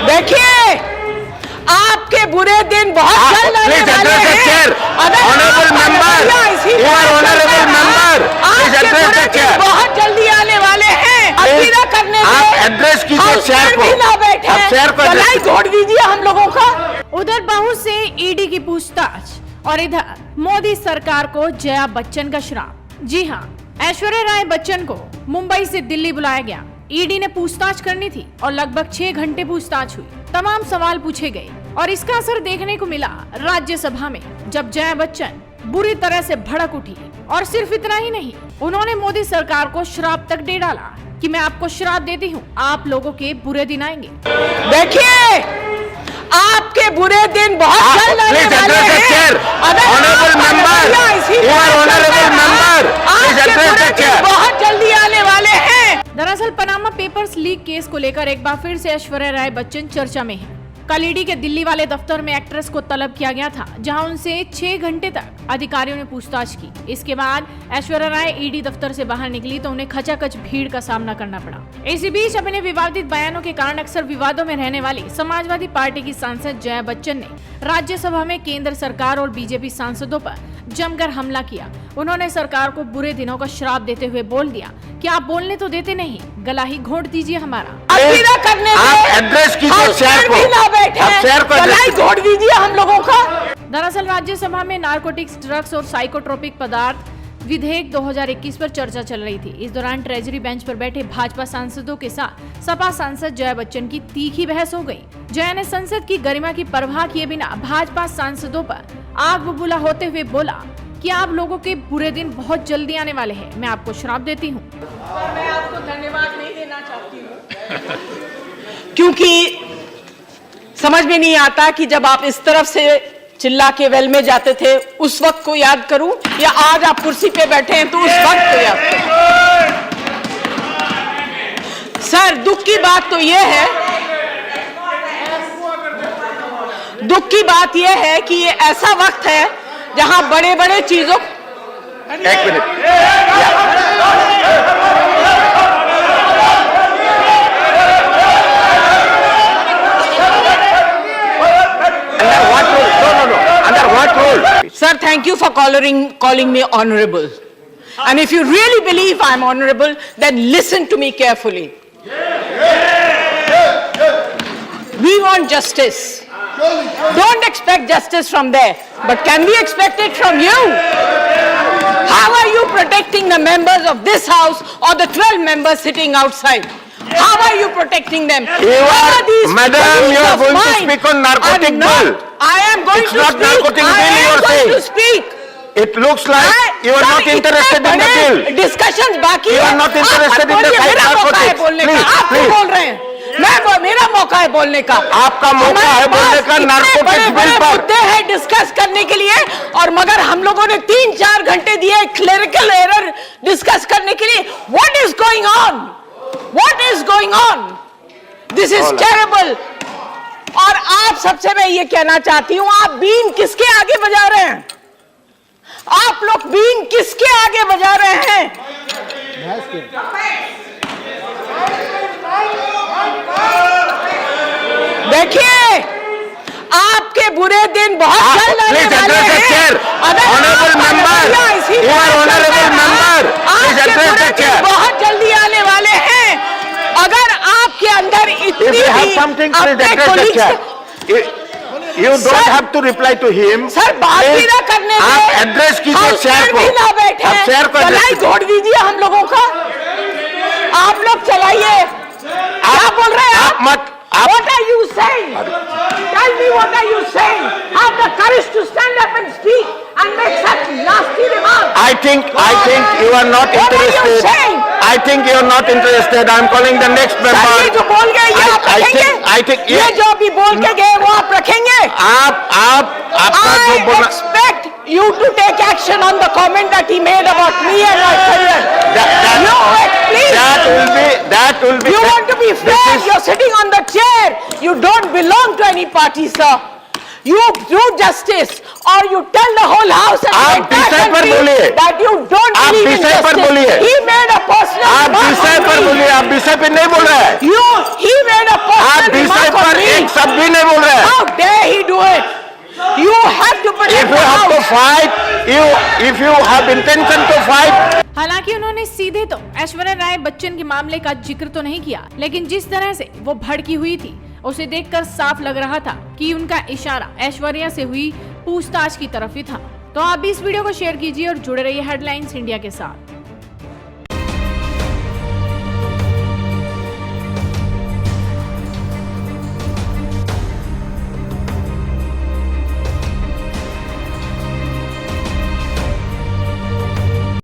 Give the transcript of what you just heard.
देखिए, आपके बुरे दिन बहुत जल्द आने वाले हैं। Honourable member, you are honourable member, please address the chair. बहुत जल्दी आने वाले हैं। अभी ना करने आप एड्रेस कीजिए चेयर को, ना बैठे, आप चेयर को गलाई घोट दीजिए हम लोगों का। उधर बहू से ईडी की पूछताछ और इधर मोदी सरकार को जया बच्चन का श्राप। जी हाँ, ऐश्वर्या राय बच्चन को मुंबई से दिल्ली बुलाया गया। ईडी ने पूछताछ करनी थी और लगभग 6 घंटे पूछताछ हुई। तमाम सवाल पूछे गए और इसका असर देखने को मिला राज्यसभा में, जब जया बच्चन बुरी तरह से भड़क उठी। और सिर्फ इतना ही नहीं, उन्होंने मोदी सरकार को श्राप तक दे डाला कि मैं आपको श्राप देती हूँ, आप लोगों के बुरे दिन आएंगे। देखिए, आपके बुरे दिन बहुत जल्द आने वाले हैं। Honourable member, you are honourable member, please address the chair. बहुत जल्दी आने वाले हैं। दरअसल पनामा पेपर्स लीक केस को लेकर एक बार फिर से ऐश्वर्या राय बच्चन चर्चा में है। कल ईडी के दिल्ली वाले दफ्तर में एक्ट्रेस को तलब किया गया था, जहां उनसे 6 घंटे तक अधिकारियों ने पूछताछ की। इसके बाद ऐश्वर्या राय ईडी दफ्तर से बाहर निकली तो उन्हें खचाखच भीड़ का सामना करना पड़ा। इसी बीच अपने विवादित बयानों के कारण अक्सर विवादों में रहने वाली समाजवादी पार्टी की सांसद जया बच्चन ने राज्यसभा में केंद्र सरकार और बीजेपी सांसदों पर जमकर हमला किया। उन्होंने सरकार को बुरे दिनों का श्राप देते हुए बोल दिया कि आप बोलने तो देते नहीं, गला ही घोट दीजिए हमारा। अभी ना करने आप एड्रेस कीजिए चेयर को, आप चेयर को गलाई घोट दीजिए हम लोगों का। दरअसल राज्यसभा में नारकोटिक्स, ड्रग्स और साइकोट्रोपिक पदार्थ विधेयक 2021 पर चर्चा चल रही थी। इस दौरान ट्रेजरी बेंच पर बैठे भाजपा सांसदों के साथ सपा सांसद जया बच्चन की तीखी बहस हो गई। जया ने संसद की गरिमा की परवाह किए बिना भाजपा सांसदों पर आग बबूला होते हुए बोला कि आप लोगों के बुरे दिन बहुत जल्दी आने वाले हैं, मैं आपको श्राप देती हूँ। मैं आपको धन्यवाद नहीं देना चाहती हूँ, क्योंकि समझ में नहीं आता कि जब आप इस तरफ से चिल्ला के वेल में जाते थे उस वक्त को याद करूं या आज आप कुर्सी पे बैठे हैं तो उस वक्त को याद करूं। सर, दुख की बात तो यह है, दुख की बात यह है कि ये ऐसा वक्त है जहां बड़े बड़े चीजों। एक minute, Sir, thank you for calling me honorable. And if you really believe I'm honorable, then listen to me carefully. We want justice. Don't expect justice from there. But can we expect it from you? How are you protecting the members of this house or the 12 members sitting outside? How are you protecting them? Madam, you are going to speak on narcotic bill. I am going to speak. It's not narcotic bill you are saying. To speak. It looks like you are not interested in the bill. Discussions बाकी You are not interested in the narcotics. आप क्यों बोल रहे हैं? मेरा मौका है बोलने का। आपका मौका है बोलने का नारकोटिक्स बिल पर। मुद्दे हैं डिस्कस करने के लिए, और मगर हम लोगों ने 3-4 घंटे दिए क्लेरिकल एरर डिस्कस करने के लिए। What is going on? What is going on? This is terrible. और आप सबसे मैं ये कहना चाहती हूं, आप बीन किसके आगे बजा रहे हैं? आप लोग बीन किसके आगे बजा रहे हैं? देखिए, आपके बुरे दिन बहुत जल्द आने वाले हैं। Honourable member, you are honourable member, please address the chair. बहुत जल्दी आने वाले हैं। अगर आपके अंदर इतनी You don't have to reply to him. Sir, बात भी ना करने दें। आप एड्रेस कीजिए चेयर को, ना बैठे, आप चेयर को गलाई घोट दीजिए हम लोगों का। आप लोग चलाइए। क्या बोल रहे हैं आप? What are you saying? Tell me, what are you saying? Have the courage to stand up and speak and make such nasty remarks. I think you are not What are you interested. saying? I think you are not interested. I am calling the next member. ये जो बोल गए ये आप रखेंगे? I think ये जो अभी बोल के गए वो आप रखेंगे? आपका जो I बोलना। expect you to take action on the comment that he made about me and my children. Please. That will be. You want to be fair? You're sitting on the chair. You don't belong to any party, sir. You do justice. or you tell the whole house and आप the entire विषय पर country बोलिए। that you don't आप believe in विषय पर justice. बोलिए। He made a personal आप remark विषय on पर me. बोलिए, आप विषय पे नहीं बोल रहे हैं। He made a आप personal विषय remark on पर me. एक शब्द भी नहीं बोल रहे हैं। How dare he do it? You have to protect If you the have to house. fight, if you have intention to fight, हालांकि उन्होंने सीधे तो ऐश्वर्या राय बच्चन के मामले का जिक्र तो नहीं किया, लेकिन जिस तरह से वो भड़की हुई थी उसे देखकर साफ लग रहा था कि उनका इशारा ऐश्वर्या से हुई पूछताछ की तरफ ही था। तो आप भी इस वीडियो को शेयर कीजिए और जुड़े रहिए हेडलाइंस इंडिया के साथ।